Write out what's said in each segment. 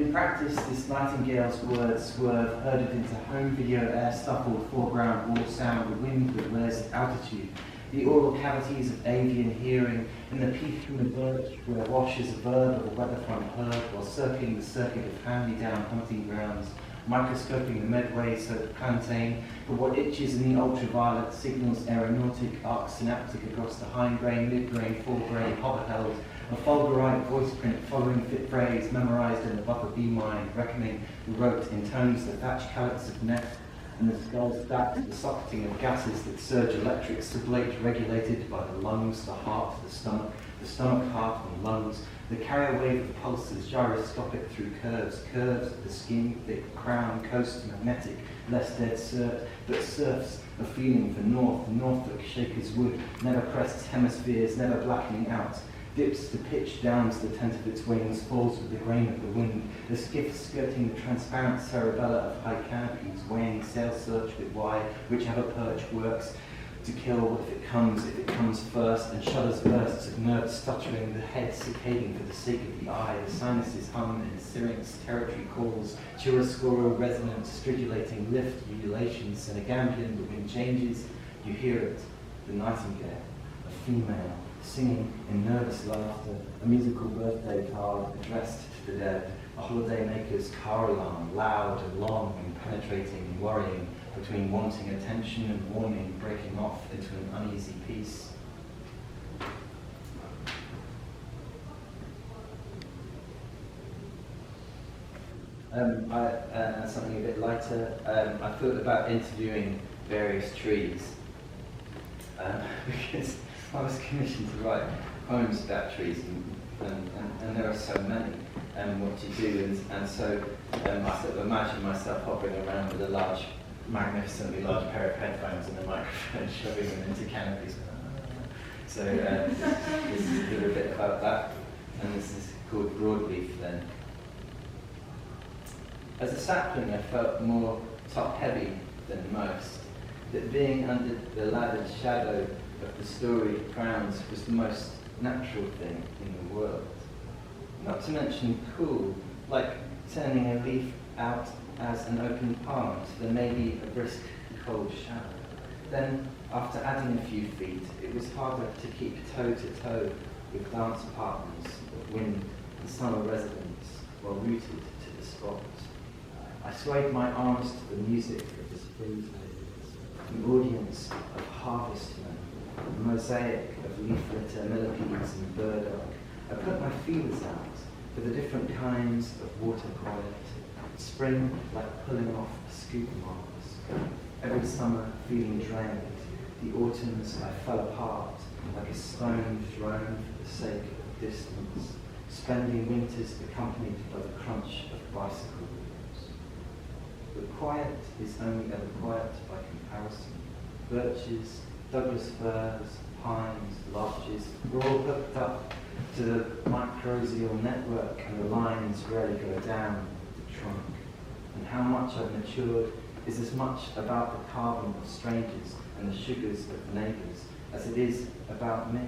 In practice, this nightingale's words swerve, herded into home video air, stuffled foreground wall sound, the wind that wears at altitude, the oral cavities of avian hearing, and the peak from the birch where washes a bird or a weatherfront herd while circling the circuit of hand-me-down hunting grounds, microscoping the medway-soaked plantain, but what itches in the ultraviolet signals aeronautic arc synaptic across the hindbrain, midbrain, forebrain, hover-held, a fulgurite voice print following fit phrase memorized in the buffer B mind, reckoning the rote intones the thatch calyx of net, and the skull stacked the socketing of gases that surge electric sublate regulated by the lungs, the heart, the stomach, heart, and lungs, the carrier wave of pulses gyroscopic through curves of the skin, thick crown, coast magnetic, less dead surf, but surfs a feeling for Norfolk Shaker's wood, never crests hemispheres, never blackening out, dips to pitch down to the tent of its wings, falls with the grain of the wind, the skiff skirting the transparent cerebella of high canopies, weighing sail search with why, whichever perch works to kill if it comes first, and shudders bursts of nerves stuttering, the head cicading for the sake of the eye, the sinuses hum in syrinx, territory calls, chiaroscuro resonant, stridulating lift, undulations, and a gambian, the wind changes, you hear it, the nightingale, a female, singing in nervous laughter, a musical birthday card addressed to the dead, a holidaymaker's car alarm, loud and long and penetrating and worrying, between wanting attention and warning, breaking off into an uneasy peace. Something a bit lighter, I thought about interviewing various trees because I was commissioned to write poems about trees, and there are so many, and what you do, and so I sort of imagine myself hovering around with a large, magnificently large pair of headphones and a microphone, shoving them into canopies. So this is a little bit about that, and this is called Broadleaf then. As a sapling, I felt more top-heavy than most, that being under the laddered shadow of the storied crowns was the most natural thing in the world. Not to mention cool, like turning a leaf out as an open palm to the maybe a brisk cold shower. Then, after adding a few feet, it was harder to keep toe-to-toe with dance partners of wind and summer residents while rooted to the spot. I swayed my arms to the music of the spring tables, an audience of harvestmen, a mosaic of leaf litter, millipedes and burdock. I put my feelers out for the different kinds of water quiet. Spring like pulling off a scoop mask. Every summer feeling drained. The autumns I fell apart like a stone thrown for the sake of distance. Spending winters accompanied by the crunch of bicycle wheels. But quiet is only ever quiet by comparison. Birches, Douglas firs, pines, larches, were all hooked up to the mycorrhizal network, and the lines rarely go down the trunk. And how much I've matured is as much about the carbon of strangers and the sugars of neighbours as it is about me.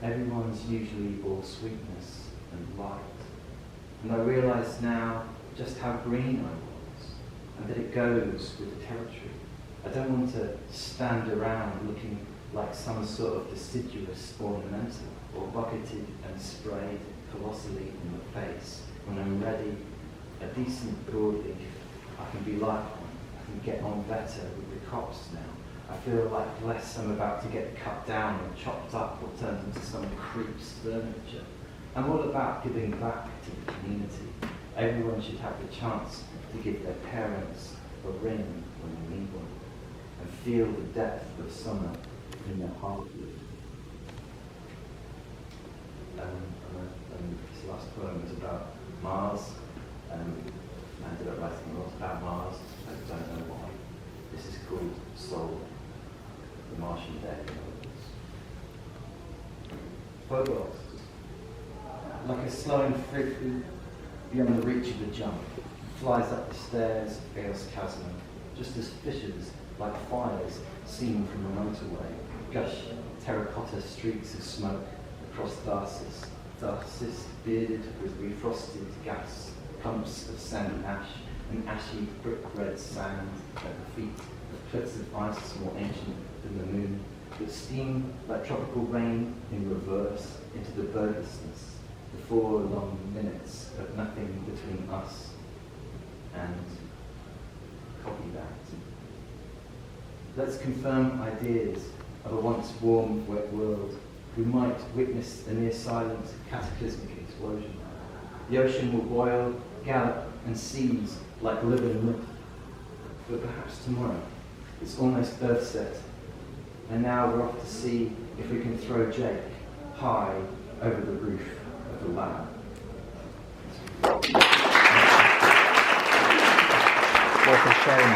Everyone's usually all sweetness and light. And I realise now just how green I was, and that it goes with the territory. I don't want to stand around looking like some sort of deciduous ornamental, or bucketed and sprayed colossally in the face. When I'm ready, a decent broadleaf, I can be like one. I can get on better with the copse now. I feel like less I'm about to get cut down or chopped up or turned into some creep's furniture. I'm all about giving back to the community. Everyone should have the chance to give their parents a ring when they need one, and feel the depth of summer in their heartbeat. This last poem was about Mars. I ended up writing a lot about Mars. I don't know why. This is called Soul, the Martian Day. Photographs. Like a slowing frisbee beyond the reach of the jump, flies up the stairs of Gale's Chasm, just as fissures, like fires seen from a motorway, gush terracotta streaks of smoke across Tharsis bearded with refrosted gas clumps of sandy ash and ashy brick-red sand at the feet of cliffs of ice more ancient than the moon, that steam like tropical rain in reverse into the birdlessness, the 4 long minutes of nothing between us and copy that. Let's confirm ideas of a once warm, wet world. We might witness a near-silent, cataclysmic explosion. The ocean will boil, gallop, and seize like living myth. But perhaps tomorrow, it's almost earth-set, and now we're off to see if we can throw Jake high over the roof of the lab. What a shame.